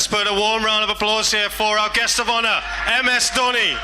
Let's put a warm round of applause here for our guest of honor, MS Dhoni.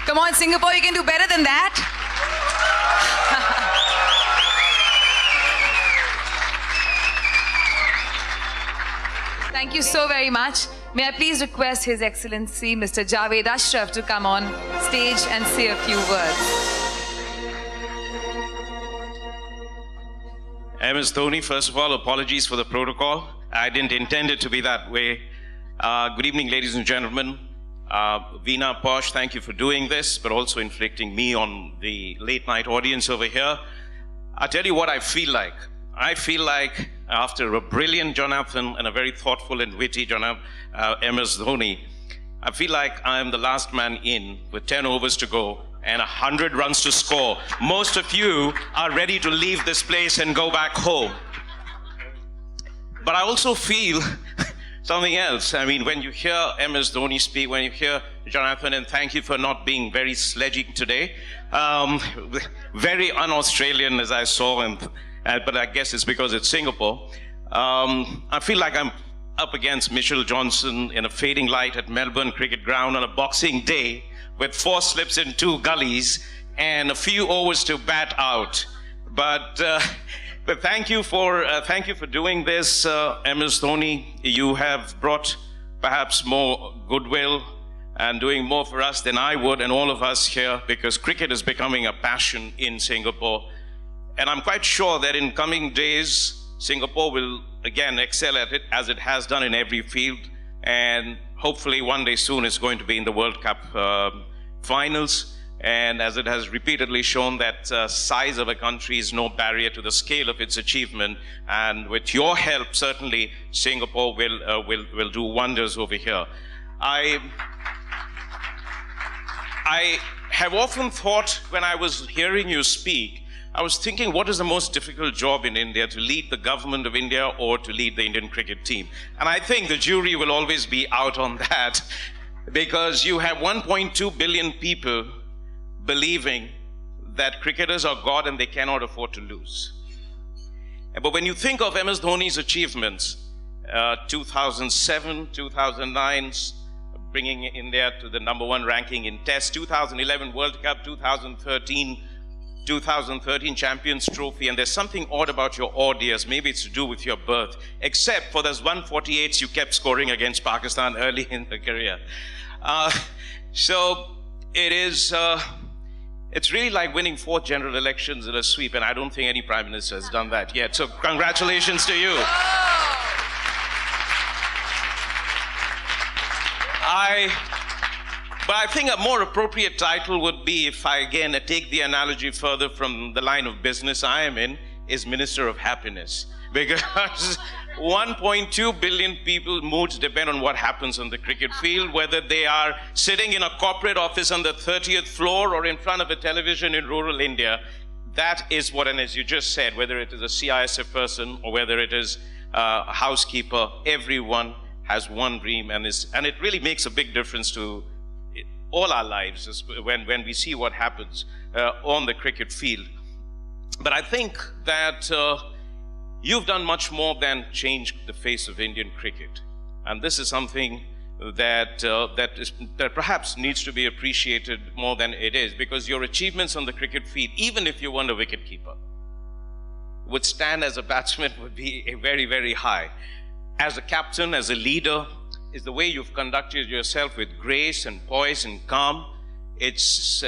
Come on, Singapore, you can do better than that. Thank you so very much. May I please request His Excellency Mr. Javed Ashraf to come on stage and say a few words. MS Dhoni, first of all, apologies for the protocol. I didn't intend it to be that way. Good evening, ladies and gentlemen. Veena, Posh, thank you for doing this, but also inflicting me on the late night audience over here. I'll tell you what I feel like. I feel like after a brilliant Jonathan and a very thoughtful and witty MS Dhoni, I feel like I'm the last man in with 10 overs to go and 100 runs to score. Most of you are ready to leave this place and go back home. But I also feel something else. I mean, when you hear MS Dhoni speak, when you hear Jonathan, and thank you for not being very sledging today, very un-Australian as I saw, but I guess it's because it's Singapore. I feel like I'm up against Mitchell Johnson in a fading light at Melbourne Cricket Ground on a boxing day with 4 slips in 2 gullies and a few overs to bat out. But thank you for doing this, MS Dhoni. You have brought perhaps more goodwill and doing more for us than I would and all of us here, because cricket is becoming a passion in Singapore. And I'm quite sure that in coming days, Singapore will again excel at it as it has done in every field. And hopefully one day soon it's going to be in the World Cup finals. And as it has repeatedly shown, that size of a country is no barrier to the scale of its achievement. And with your help, certainly Singapore will do wonders over here. I have often thought, when I was hearing you speak, I was thinking, what is the most difficult job in India, to lead the government of India or to lead the Indian cricket team? And I think the jury will always be out on that, because you have 1.2 billion people believing that cricketers are God and they cannot afford to lose. But when you think of MS Dhoni's achievements, 2007, 2009, bringing India to the #1 ranking in Test, 2011 World Cup, 2013 Champions Trophy, and there's something odd about your odd years. Maybe it's to do with your birth, except for those 148s you kept scoring against Pakistan early in the career. So it is, it's really like winning 4 general elections in a sweep, and I don't think any Prime Minister has done that yet. So congratulations to you. But I think a more appropriate title would be, if I again take the analogy further from the line of business I am in, is Minister of Happiness. Because 1.2 billion people's moods depend on what happens on the cricket field, whether they are sitting in a corporate office on the 30th floor or in front of a television in rural India. That is what, and as you just said, whether it is a CISF person or whether it is a housekeeper, everyone has one dream, and it really makes a big difference to all our lives when we see what happens on the cricket field. But I think that you've done much more than change the face of Indian cricket. And this is something that perhaps needs to be appreciated more than it is, because your achievements on the cricket field, even if you weren't a wicketkeeper, would stand as a batsman would be very, very high. As a captain, as a leader, is the way you've conducted yourself with grace and poise and calm. It's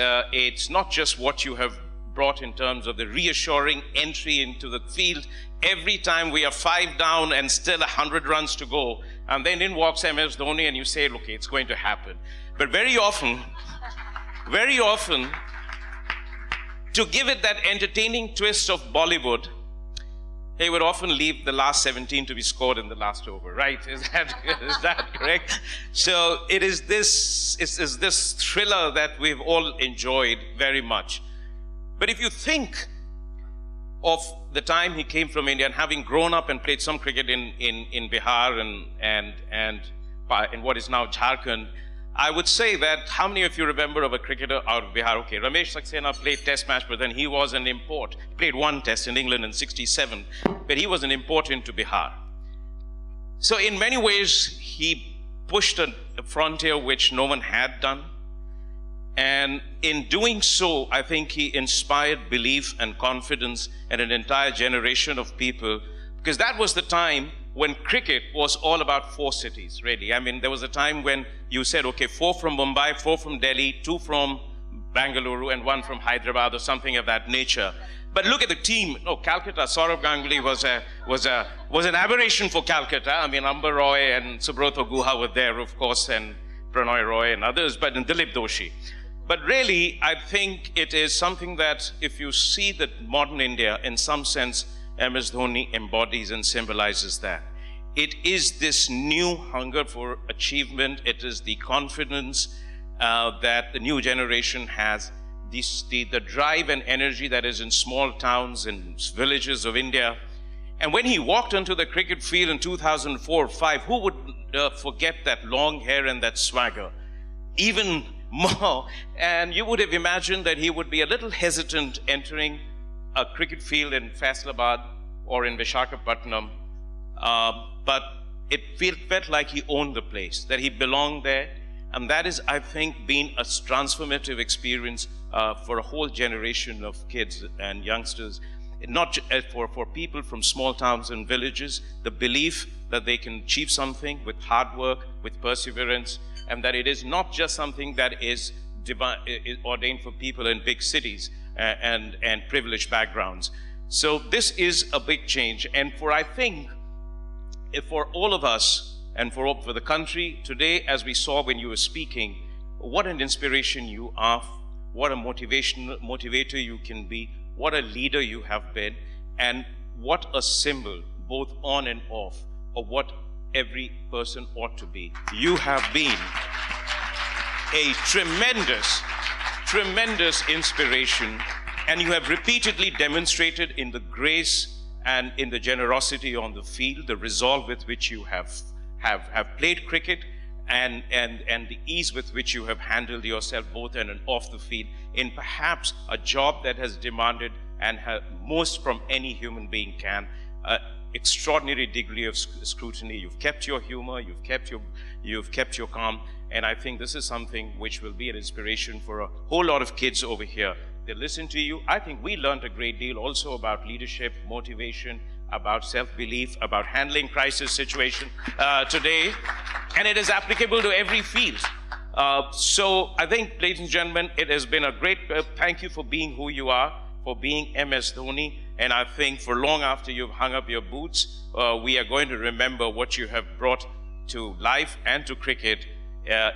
not just what you have brought in terms of the reassuring entry into the field. Every time we are 5 down and still 100 runs to go, and then in walks MS Dhoni and you say, okay, it's going to happen. But very often, to give it that entertaining twist of Bollywood, he would often leave the last 17 to be scored in the last over, right? Is that correct? So it is this thriller that we've all enjoyed very much. But if you think of the time he came from India, and having grown up and played some cricket in Bihar and in what is now Jharkhand, I would say that, how many of you remember of a cricketer out of Bihar? Okay, Ramesh Saxena played test match, but then he was an import. He played one test in England in '67, but he was an import into Bihar. So in many ways, he pushed a frontier which no one had done. And in doing so, I think he inspired belief and confidence in an entire generation of people, because that was the time when cricket was all about 4 cities, really. I mean, there was a time when you said, okay, 4 from Mumbai, 4 from Delhi, 2 from Bangalore, and 1 from Hyderabad, or something of that nature. But look at the team. No, Calcutta, Saurabh Ganguly was an aberration for Calcutta. I mean, Amber Roy and Subrata Guha were there, of course, and Pranoy Roy and others, but and Dilip Doshi. But really, I think it is something that, if you see that modern India, in some sense, MS Dhoni embodies and symbolizes that. It is this new hunger for achievement. It is the confidence that the new generation has, the drive and energy that is in small towns and villages of India. And when he walked onto the cricket field in 2004-05, who would forget that long hair and that swagger? Even more. And you would have imagined that he would be a little hesitant entering a cricket field in Faisalabad or in Visakhapatnam, but it felt like he owned the place, that he belonged there, and that is, I think, been a transformative experience for a whole generation of kids and youngsters, not for people from small towns and villages, the belief that they can achieve something with hard work, with perseverance, and that it is not just something that is ordained for people in big cities and privileged backgrounds. So this is a big change. And I think, for all of us and for the country today, as we saw when you were speaking, what an inspiration you are, what a motivator you can be, what a leader you have been, and what a symbol, both on and off, of what every person ought to be. You have been a tremendous inspiration, and you have repeatedly demonstrated in the grace and in the generosity on the field, the resolve with which you have played cricket, and the ease with which you have handled yourself both on and off the field in perhaps a job that has demanded and most from any human being can, extraordinary degree of scrutiny. You've kept your humor, you've kept your calm, and I think this is something which will be an inspiration for a whole lot of kids over here. They listen to you. I think we learned a great deal also about leadership, motivation, about self-belief, about handling crisis situation today, and it is applicable to every field. So I think, ladies and gentlemen, it has been a great thank you for being who you are, for being MS Dhoni, and I think for long after you've hung up your boots, we are going to remember what you have brought to life and to cricket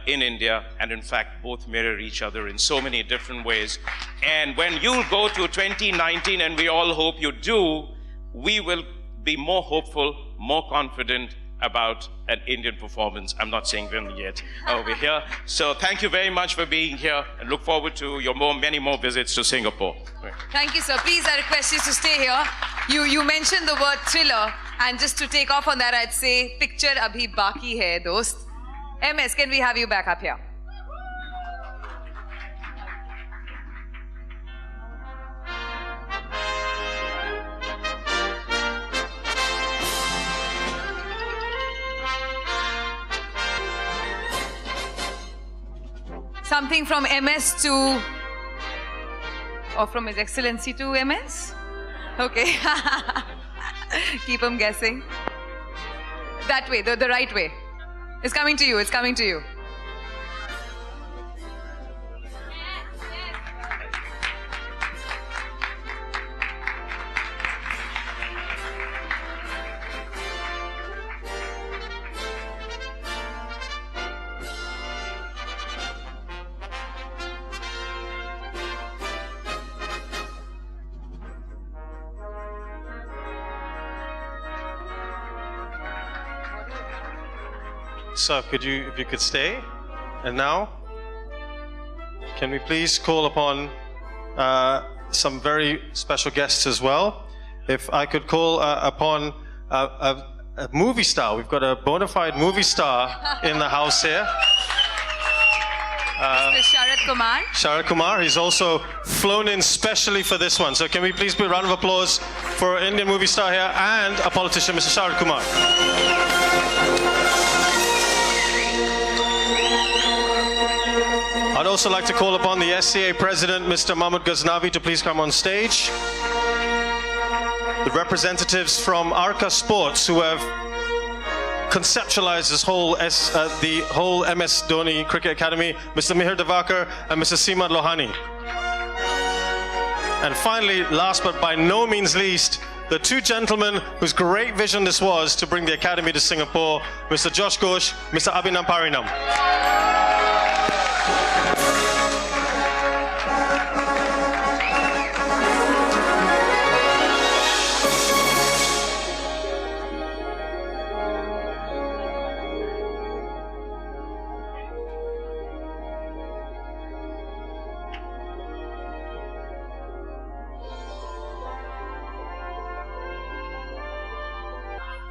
in India, and in fact both mirror each other in so many different ways. And when you go to 2019, and we all hope you do, we will be more hopeful, more confident about an Indian performance. I'm not saying them yet over here. So thank you very much for being here, and look forward to your many more visits to Singapore. Thank you, sir. Please, I request you to stay here. You mentioned the word thriller, and just to take off on that, I'd say picture abhi baki hai, dost. MS, can we have you back up here? Something from MS to, or from His Excellency to MS? Okay. Keep him guessing. That way, the right way. It's coming to you, it's coming to you. So if you could stay. And now, can we please call upon some very special guests as well? If I could call upon a movie star. We've got a bona fide movie star in the house here. Mr. Sharad Kumar. Sharad Kumar. He's also flown in specially for this one. So can we please put a round of applause for an Indian movie star here and a politician, Mr. Sharad Kumar. I'd also like to call upon the SCA President, Mr. Mahmood Ghaznavi, to please come on stage. The representatives from Arca Sports who have conceptualized this whole the whole MS Dhoni Cricket Academy, Mr. Mihir Devakar and Mr. Seema Lohani. And finally, last but by no means least, the two gentlemen whose great vision this was to bring the academy to Singapore, Mr. Josh Ghosh, Mr. Abhinam Parinam.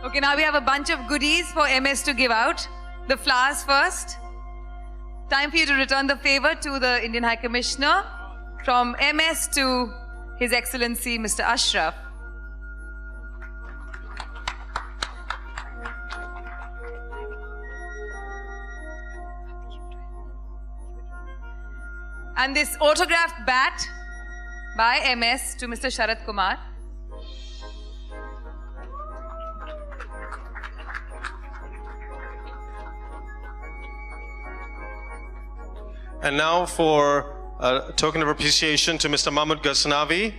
Okay, now we have a bunch of goodies for MS to give out. The flowers first. Time for you to return the favor to the Indian High Commissioner. From MS to His Excellency Mr. Ashraf. And this autographed bat by MS to Mr. Sharad Kumar. And now for a token of appreciation to Mr. Mahmood Ghaznavi,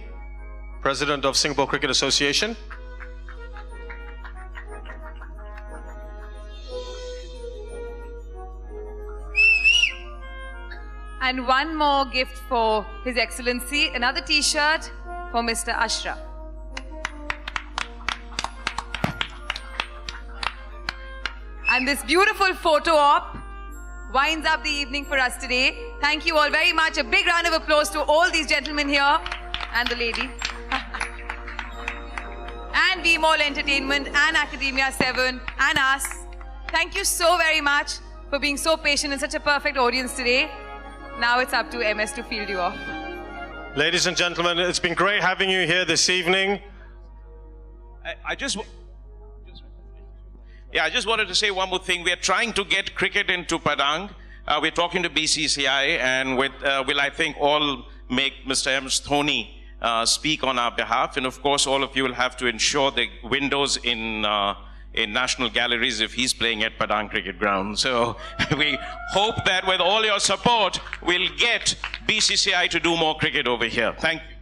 President of Singapore Cricket Association. And one more gift for His Excellency, another t-shirt for Mr. Ashraf. And this beautiful photo op winds up the evening for us today. Thank you all very much. A big round of applause to all these gentlemen here and the lady. And Be Mall Entertainment and Academia 7 and us. Thank you so very much for being so patient and such a perfect audience today. Now it's up to MS to field you off. Ladies and gentlemen, it's been great having you here this evening. I just wanted to say one more thing. We are trying to get cricket into Padang. We're talking to BCCI, and will I think all make Mr. MS Dhoni speak on our behalf. And of course, all of you will have to ensure the windows in national galleries if he's playing at Padang Cricket Ground. So we hope that with all your support, we'll get BCCI to do more cricket over here. Thank you.